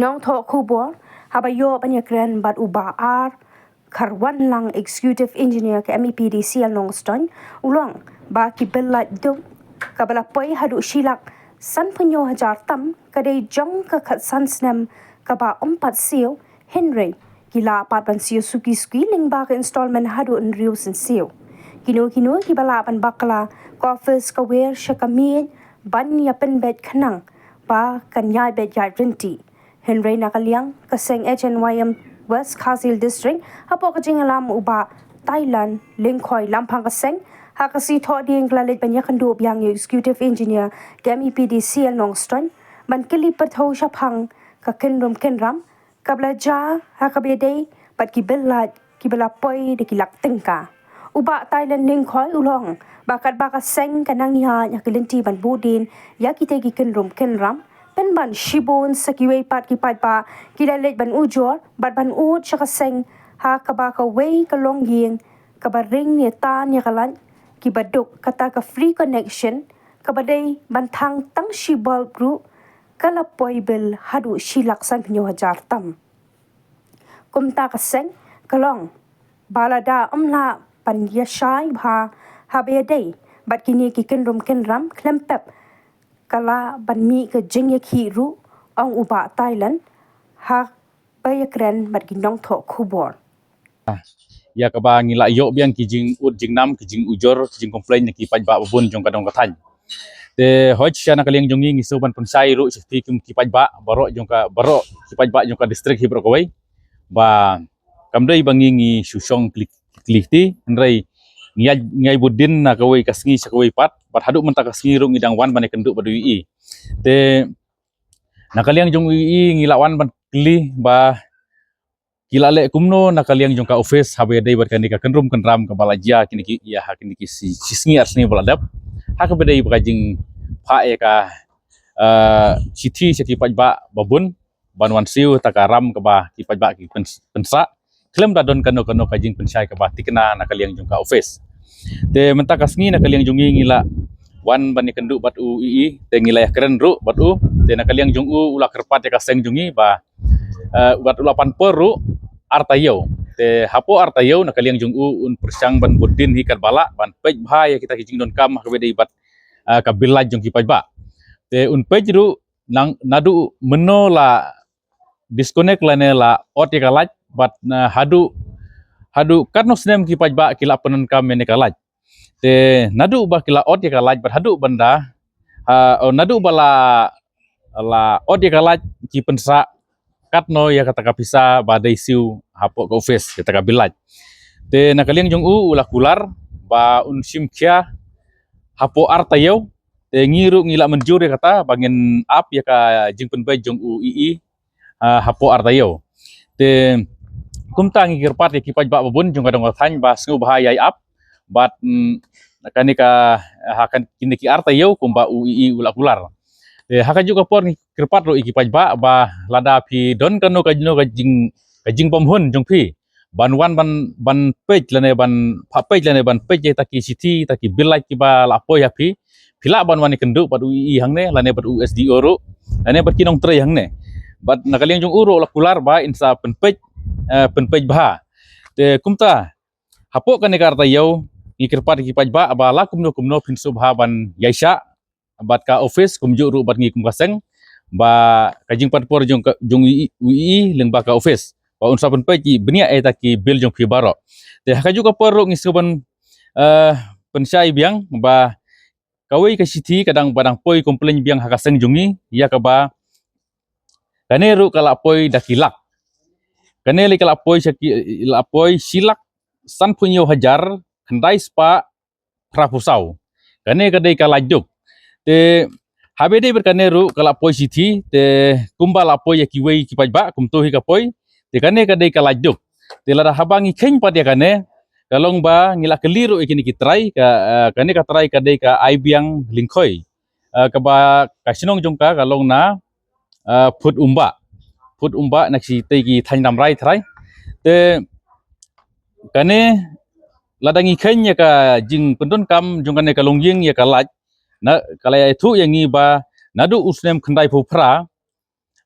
Ginong tho kubor habayo banyakren bat uba ar karwan lang executive engineer ke MEPDC along ston ulong ba ki belat do kabala poi hadu shilak san punyo hajar tam kadai jong ka khat san snem kaba ompat sio Henry gila pat ban sio suki ling ba ka installment hadu en riu sen sio kino ki bala ban bakla ko office ka wer shakami ban ya pen bet khanang ba kanyai bet ya renti Henry nakaliang kaseng HNYM West Khasil District hapo kajing alam uba Thailand lingkoi lampang kaseng hakasi tho ding klalit banya kandu yang executive engineer MEPDC Longston man kili patho shapang ka kenrum kenram kabla ja hakabede pat ki bela poi de kilak tengka uba Thailand lingkoi ulong bakat seng kanang ya yakilenti ban budin yakite ki kenrum kenram pen ban shibon sakiwe pat ki pat ba kilalet ban ujor bat ban ut shakaseng ha kaba ka wei ka long ying kaba ring ni tan ya kalan ki baduk kata ka free connection kaba dei ban thang tang shibal group kala poibel hadu shilaksan pinyo hajar tam kumta kaseng kalong balada umla pan yashai bha habede bat kini ki kenram klempep kala banmi ke jengye khiru ong uba Thailand ha bayakren bat ginong tho khubor ya kaba ngila yo biang kijing ud jingnam kijing ujor kijing komplain ki pajba babun jong kadong kathan te hoj siana kaliang jongi ngi soban pensai ru sifti kum ki pajba baro jong ka baro ki pajba jong ka district hibro kawai ba kamdai bangi ngi susong klikti nrai ngai budin na kawai kasngi sakawai pat bat haduk mentak kasngi ru ngidang wan bane kenduk badu ii te nakaliang jong ii ngilawan ban kli ba kilale kumno nakaliang jong ka office habe dei bat kanika kenrum kenram ka balaja kini ki ya hakini ki sisngi arsni baladap hak bedai bakajing pha e ka cithi seki pajba babun banwan siu takaram ka ba ki pajba ki pensa klem da don kano kajing pensai ka ba tikna nakaliang jong ka office te mentak kasngi nakaliang jongi ngila wan bani kenduk bat u ii te ngila keren ru bat u te nakaliang jong u ula kerpat ka seng jongi ba bat ulapan peru artayo te hapo artayo nakaliang jong u un persang ban budin hikat bala ban pej bhaya kita kijing don kam ka bedai bat ka bilaj jong ki pajba te un pej ru nang nadu menola disconnect lane la ot ka laj bat hadu karno snem ki pajba kila penon kam mene kalaj te nadu ba kila ot ka laj bat hadu banda nadu bala la ot ka laj ki pensa katno ya kata kapisa badai siu hapo ka office kata kabilaj te nakaliang jong u ula kular ba un simkia hapo artayo te ngiru ngila menjur ya kata bangin ap ya ka jingpen bai jong u ii hapo artayo te kumta ngikir pat ki pajba babun jong kadang thany ba sngu bahaya ap bat kanika hakan kini ki artayo kumba u ii ula kular hakan juga por ni kirpat ro iki pajba ba lada pi don kano kajing pamhun jong pi banwan ban pej lane ban pha pej lane ban pej taki city taki bilai ki ba lapo ya pi pila banwan ni kenduk padu ii hangne lane bad USDO ro lane bad kinong tre hangne bat nakaliang jong uro la kular ba insa penpej bah te kumta hapo kanika artayo ngikirpat ki pajba ba la kumno pinsu bha ban yaisa bat ka office kumju ru bat ngi kumkaseng ba kajing patpor jong ui leng ba ka office ba unsa pen peki benia eta ki bil jong pi baro te hakaju ka por ngi suban pensai biang ba kawai ka siti kadang badang poi komplain biang hakaseng jongi ya ka ba kaneru kala poi dakilak kaneli kala poi la poi silak san punyo hajar khandai spa prapusau kane kadai kala juk te habede berkaneru kala poi siti te kumbala poi ya kiwei ki pajba kumtohi ka poi te kane kadai kala juk te lada habangi keng padia kane kalong ba ngila keliru ikini ki try ka kane ka try kadai ka aibiang lingkoi ka ba kasinong jongka kalong na put umba naksi te ki thainam rai try te kane ladangi kenya ka jing pendon kam jongkane ka longjing ya ka laj na kalaya itu yang ngi ba nadu usnem khandai phupra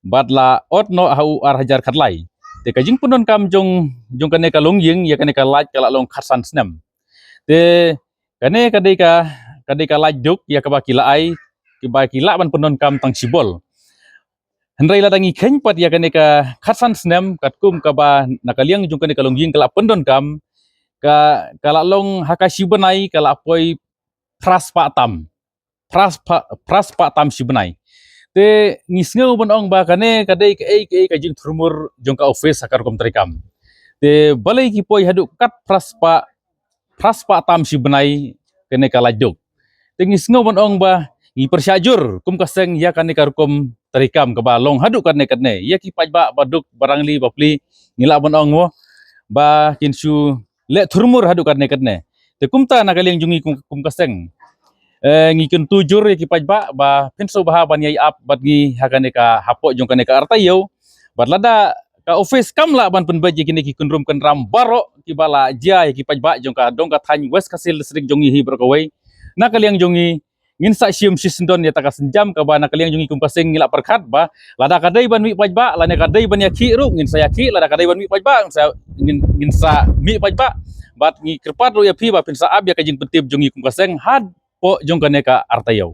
badla otno hau ar hajar khatlai te kajing punon kam jong kane ka longying ya kane ka laj kala long khatsan snem te kane kadai ka laj duk ya kaba kila ai kiba kila ban punon kam tang sibol Hendrai ladangi kenpat ya kane ka khatsan snem katkum kaba nakaliang jong kane ka longying kala pendon kam kala long hakashi benai kala poi pras pa tam si benai te ngisngeu bon ong ba kane kadai ke jing thurmur jong ka office sakar kom trikam te balai ki poi hadu kat pras pa tam si benai kane kala jok te ngisngeu bon ong ba ngi persyajur kum kaseng ya kane karkom trikam ka ba long hadu kane ya ki paj ba baduk barangli bapli ngila bon ong mo ba kinsu le thurmur hadu karne te kumta nakaliang jungi kum kaseng ngikin tujur ya kipaj ba pinso baha ban yai ap bat ngi hakane ka hapo jong kane ka artayo bat lada ka office kam la ban pen baji kini ki kunrum kan ram baro kibala jia ya kipaj ba jong ka dong ka thany west kasil srik jongi hi berkawai nakaliang jongi ngin sa sium sisendon ya taka senjam ka ba nakaliang jongi kum kaseng ngila perkhat ba lada kadai ban mi paj ba lada kadai ban ya ki ru ngin saya ki lada kadai ban mi paj ba ngin sa mi paj ba bat ngi kerpat ro ya pi ba pinsa ab ya kajing pentip jongi kum kaseng had po jong kane ka artayo